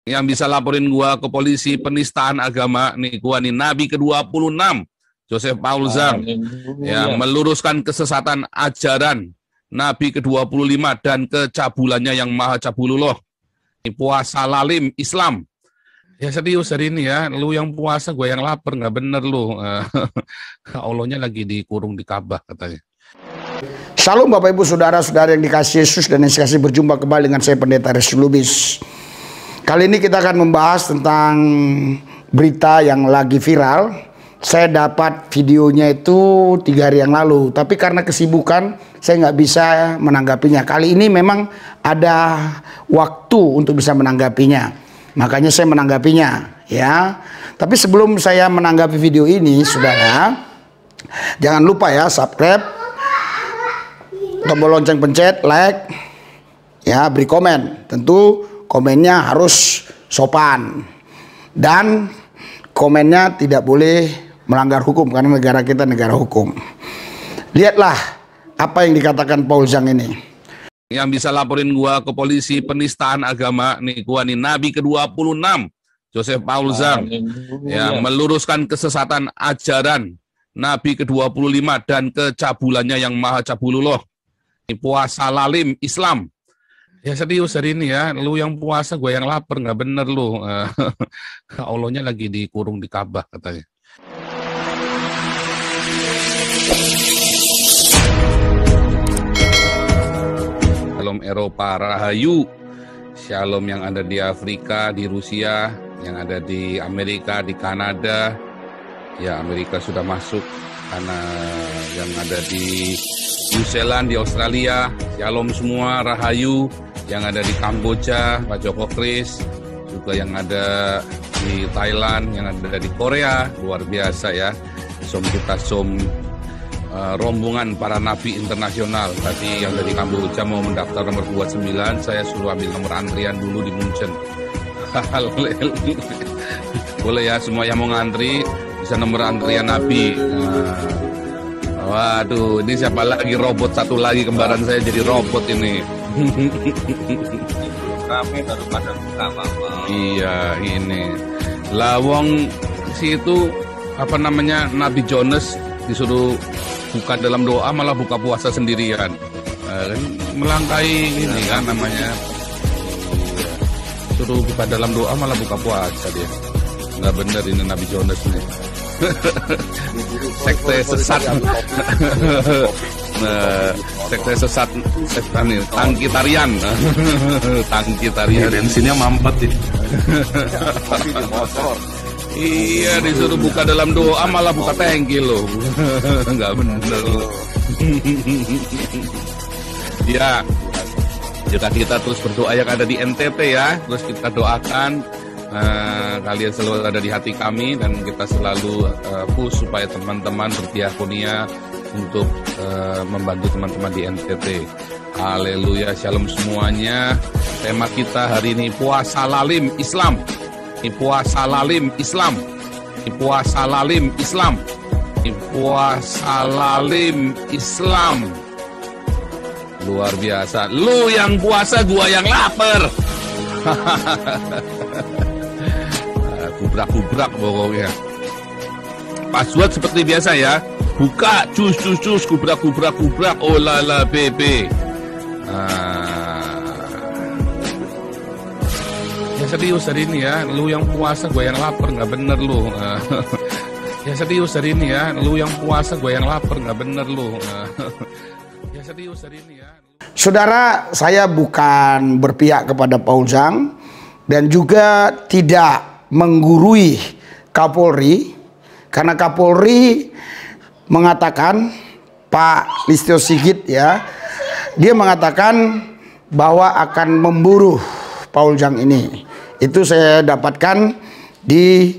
Yang bisa laporin gua ke polisi penistaan agama nih, gua nih nabi ke-26 Joseph Paul Zhang yang meluruskan kesesatan ajaran nabi ke-25 dan kecabulannya yang maha cabulullah. Ini puasa lalim Islam. Ya serius hari ini ya, lu yang puasa gue yang lapar, nggak bener lu. Allahnya lagi dikurung di Ka'bah katanya. Shalom Bapak Ibu Saudara-saudara yang dikasihi Yesus dan yang dikasihi, berjumpa kembali dengan saya Pendeta Restu Lubis. Kali ini kita akan membahas tentang berita yang lagi viral. Saya dapat videonya itu 3 hari yang lalu, tapi karena kesibukan saya nggak bisa menanggapinya. Kali ini memang ada waktu untuk bisa menanggapinya, makanya saya menanggapinya ya. Tapi sebelum saya menanggapi video ini, saudara, jangan lupa ya subscribe, tombol lonceng pencet, like, ya, beri komen. Tentu komennya harus sopan dan komennya tidak boleh melanggar hukum, karena negara kita negara hukum. Lihatlah apa yang dikatakan Paul Zhang ini. Yang bisa laporin gua ke polisi penistaan agama nih, gua nih nabi ke-26 Joseph Paul Zhang yang meluruskan kesesatan ajaran nabi ke-25 dan kecabulannya yang maha cabulullah. Ini puasa lalim Islam. Ya serius hari ini ya, lu yang puasa gue yang lapar, nggak bener lu. Allahnya lagi dikurung di Ka'bah katanya. Shalom Eropa, Rahayu. Shalom yang ada di Afrika, di Rusia, yang ada di Amerika, di Kanada. Ya, Amerika sudah masuk, karena yang ada di New Zealand, di Australia. Shalom semua, Rahayu. Yang ada di Kamboja, Pak Joko Kris. Juga yang ada di Thailand, yang ada di Korea. Luar biasa ya. Kita rombongan para nabi internasional. Tadi yang dari Kamboja mau mendaftar nomor 29, saya suruh ambil nomor antrian dulu di Munchen. Boleh ya, semua yang mau ngantri bisa nomor antrian nabi. Waduh, ini siapa lagi, robot satu lagi, kembaran saya jadi robot ini. Rame baru pada buka apa-apa. Iya, ini lawong si itu apa namanya, Nabi Jonas disuruh buka dalam doa malah buka puasa sendirian. Melangkai ini kan namanya, suruh buka dalam doa malah buka puasa dia. Nggak bener ini Nabi Jonas nih. Sekte sesat. Sekte sesat, tangkitarian. Tangkitarian. Bensinnya mampet ini. Iya, disuruh buka dalam doa malah buka tangki loh. Nggak bener loh. Ya, jika kita terus berdoa yang ada di NTT ya, terus kita doakan, kalian selalu ada di hati kami, dan kita selalu push supaya teman-teman berdiakonia untuk membantu teman-teman di NTT. Haleluya, shalom semuanya. Tema kita hari ini puasa lalim Islam. Ini puasa lalim Islam. Ini puasa lalim Islam. Ini puasa lalim Islam. Luar biasa. Lu yang puasa, gua yang lapar. Gubrak-gubrak pokoknya. Password seperti biasa ya. Buka, cus, gubrak-gubrak, oh lala bebe. Ya serius hari ini ya, lu yang puasa gue yang lapar, nggak bener lu. Ya serius hari ini ya, lu yang puasa gue yang lapar, nggak bener lu. Ya serius hari ini ya. Saudara, saya bukan berpihak kepada Paul Zhang dan juga tidak menggurui Kapolri, karena Kapolri mengatakan, Pak Listio Sigit ya, dia mengatakan bahwa akan memburu Paul Zhang ini. Itu saya dapatkan di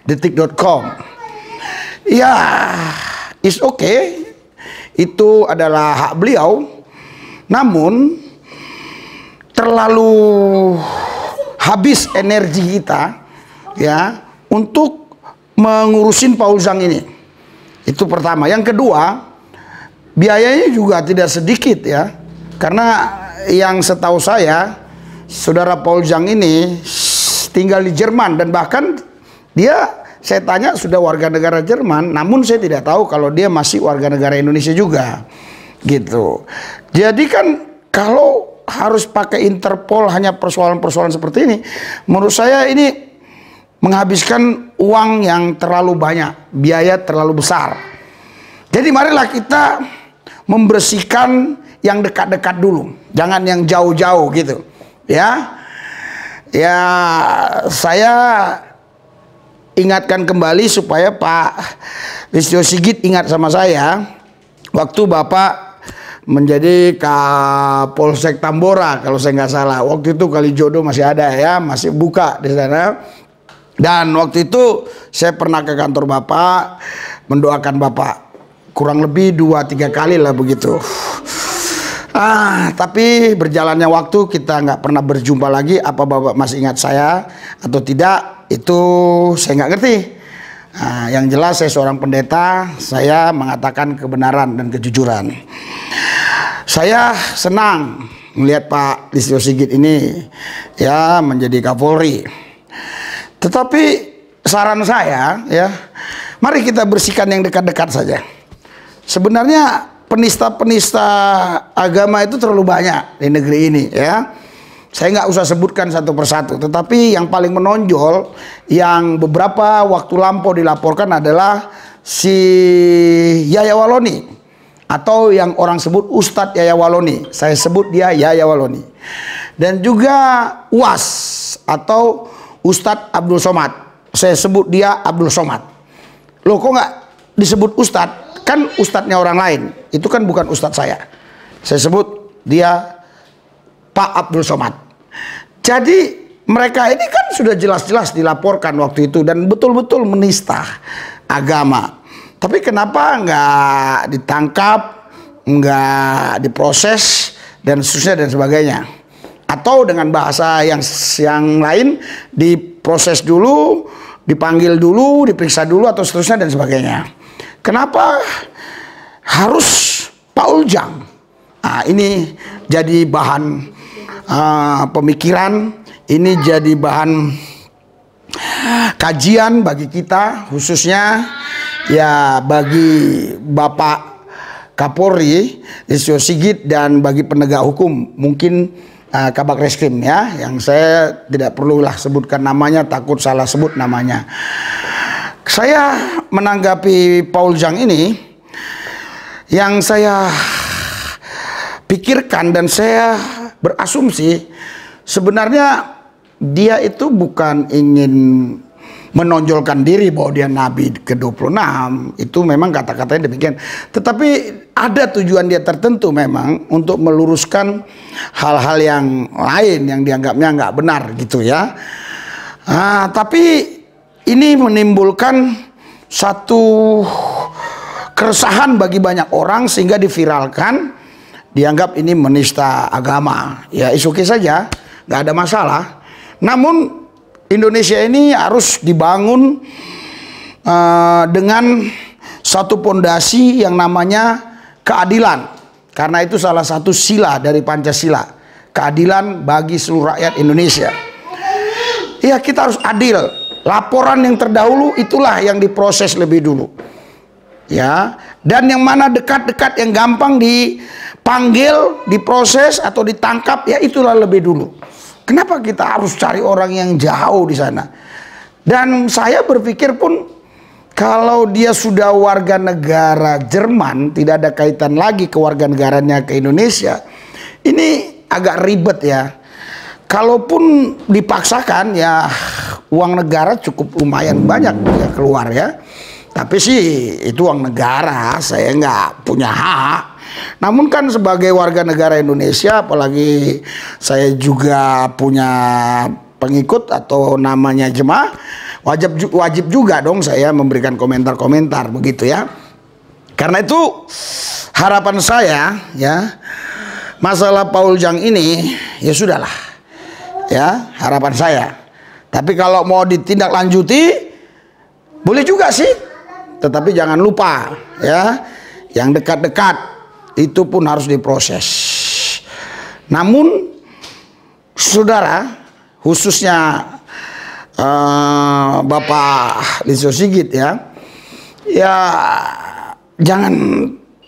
detik.com. Ya, it's okay. Itu adalah hak beliau. Namun terlalu habis energi kita ya untuk mengurusin Paul Zhang ini. Itu pertama. Yang kedua, biayanya juga tidak sedikit ya. Karena yang setahu saya, saudara Paul Zhang ini tinggal di Jerman, dan bahkan dia, saya tanya, sudah warga negara Jerman, namun saya tidak tahu kalau dia masih warga negara Indonesia juga, gitu. Jadi kan kalau harus pakai Interpol hanya persoalan-persoalan seperti ini, menurut saya ini menghabiskan uang yang terlalu banyak, biaya terlalu besar. Jadi marilah kita membersihkan yang dekat-dekat dulu, jangan yang jauh-jauh gitu, ya. Ya, saya ingatkan kembali supaya Pak Listio Sigit ingat sama saya waktu Bapak menjadi Kapolsek Tambora, kalau saya nggak salah. Waktu itu Kalijodo masih ada ya, masih buka di sana. Dan waktu itu saya pernah ke kantor Bapak, mendoakan Bapak kurang lebih 2-3 kali lah begitu. Tapi berjalannya waktu kita nggak pernah berjumpa lagi. Apa Bapak masih ingat saya atau tidak, itu saya nggak ngerti. Yang jelas saya seorang pendeta, saya mengatakan kebenaran dan kejujuran. Saya senang melihat Pak Listio Sigit ini ya menjadi Kapolri. Tetapi saran saya ya, mari kita bersihkan yang dekat-dekat saja. Sebenarnya penista-penista agama itu terlalu banyak di negeri ini ya. Saya nggak usah sebutkan satu persatu, tetapi yang paling menonjol yang beberapa waktu lampau dilaporkan adalah si Yaya Waloni, atau yang orang sebut Ustadz Yaya Waloni. Saya sebut dia Yaya Waloni. Dan juga UAS atau Ustadz Abdul Somad. Saya sebut dia Abdul Somad. Loh, kok nggak disebut Ustadz? Kan Ustadznya orang lain. Itu kan bukan Ustadz saya. Saya sebut dia Pak Abdul Somad. Jadi mereka ini kan sudah jelas-jelas dilaporkan waktu itu dan betul-betul menista agama. Tapi kenapa nggak ditangkap, nggak diproses dan seterusnya dan sebagainya? Atau dengan bahasa yang lain, diproses dulu, dipanggil dulu, diperiksa dulu atau seterusnya dan sebagainya. Kenapa harus Paul Jang? Ini jadi bahan pemikiran, ini jadi bahan kajian bagi kita, khususnya ya bagi Bapak Kapolri Listio Sigit dan bagi penegak hukum, mungkin Kabak Reskrim ya, yang saya tidak perlulah sebutkan namanya, takut salah sebut namanya. Saya menanggapi Paul Jang ini, yang saya pikirkan dan saya berasumsi sebenarnya dia itu bukan ingin menonjolkan diri bahwa dia Nabi ke-26, itu memang kata-katanya demikian. Tetapi ada tujuan dia tertentu memang untuk meluruskan hal-hal yang lain yang dianggapnya nggak benar gitu ya. Tapi ini menimbulkan satu keresahan bagi banyak orang sehingga diviralkan, dianggap ini menista agama. Ya is oke saja, nggak ada masalah. Namun Indonesia ini harus dibangun dengan satu pondasi yang namanya keadilan. Karena itu salah satu sila dari Pancasila. Keadilan bagi seluruh rakyat Indonesia. Ya, kita harus adil. Laporan yang terdahulu itulah yang diproses lebih dulu. Ya, dan yang mana dekat-dekat yang gampang dipanggil, diproses atau ditangkap, ya itulah lebih dulu. Kenapa kita harus cari orang yang jauh di sana? Dan saya berpikir pun kalau dia sudah warga negara Jerman, tidak ada kaitan lagi kewarganegaranya ke Indonesia. Ini agak ribet ya. Kalaupun dipaksakan ya uang negara cukup lumayan banyak ya keluar ya. Tapi sih itu uang negara, saya nggak punya hak. Namun kan sebagai warga negara Indonesia, apalagi saya juga punya pengikut atau namanya jemaah, wajib juga dong saya memberikan komentar-komentar begitu ya. Karena itu harapan saya ya, masalah Paul Jang ini ya sudahlah ya, harapan saya. Tapi kalau mau ditindaklanjuti boleh juga sih, tetapi jangan lupa ya, yang dekat-dekat itu pun harus diproses. Namun saudara, khususnya Bapak Listio Sigit ya, jangan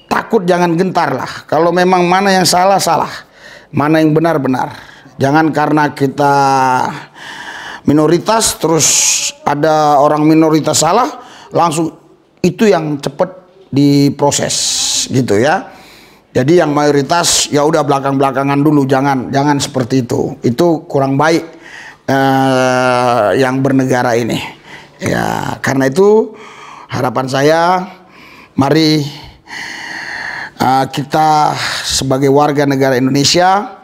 takut, jangan gentar lah. Kalau memang mana yang salah, salah. Mana yang benar, benar. Jangan karena kita minoritas terus ada orang minoritas salah, langsung itu yang cepat diproses gitu ya. Jadi yang mayoritas ya udah belakang-belakangan dulu, jangan seperti itu. Itu kurang baik yang bernegara ini. Ya, karena itu harapan saya, mari kita sebagai warga negara Indonesia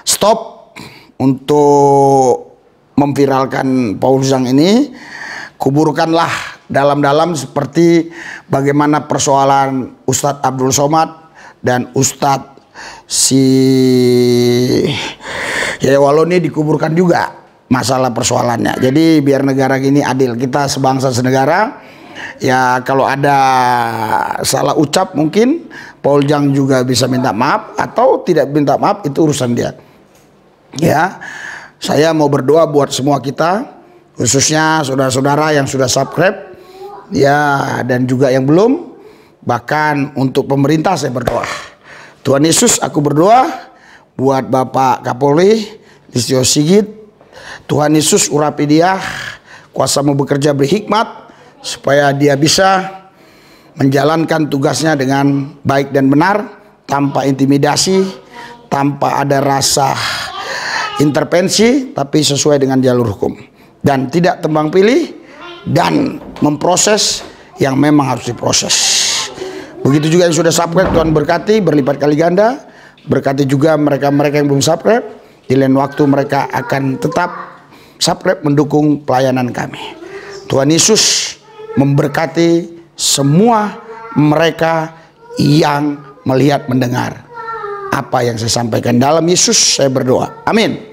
stop untuk memviralkan Paul Zhang ini. Kuburkanlah dalam-dalam seperti bagaimana persoalan Ustadz Abdul Somad dan Ustadz Yaya Waloni dikuburkan juga masalah persoalannya. Jadi biar negara ini adil, kita sebangsa senegara. Ya kalau ada salah ucap mungkin Paul Zhang juga bisa minta maaf atau tidak minta maaf, itu urusan dia. Ya, saya mau berdoa buat semua kita, khususnya saudara-saudara yang sudah subscribe ya, dan juga yang belum. Bahkan untuk pemerintah saya berdoa. Tuhan Yesus, aku berdoa buat Bapak Kapolri Listio Sigit. Tuhan Yesus urapi dia, kuasa-Mu bekerja berhikmat supaya dia bisa menjalankan tugasnya dengan baik dan benar, tanpa intimidasi, tanpa ada rasa intervensi, tapi sesuai dengan jalur hukum, dan tidak tebang pilih, dan memproses yang memang harus diproses. Begitu juga yang sudah subscribe, Tuhan berkati berlipat kali ganda. Berkati juga mereka-mereka yang belum subscribe. Di lain waktu mereka akan tetap subscribe mendukung pelayanan kami. Tuhan Yesus memberkati semua mereka yang melihat mendengar apa yang saya sampaikan. Dalam Yesus saya berdoa. Amin.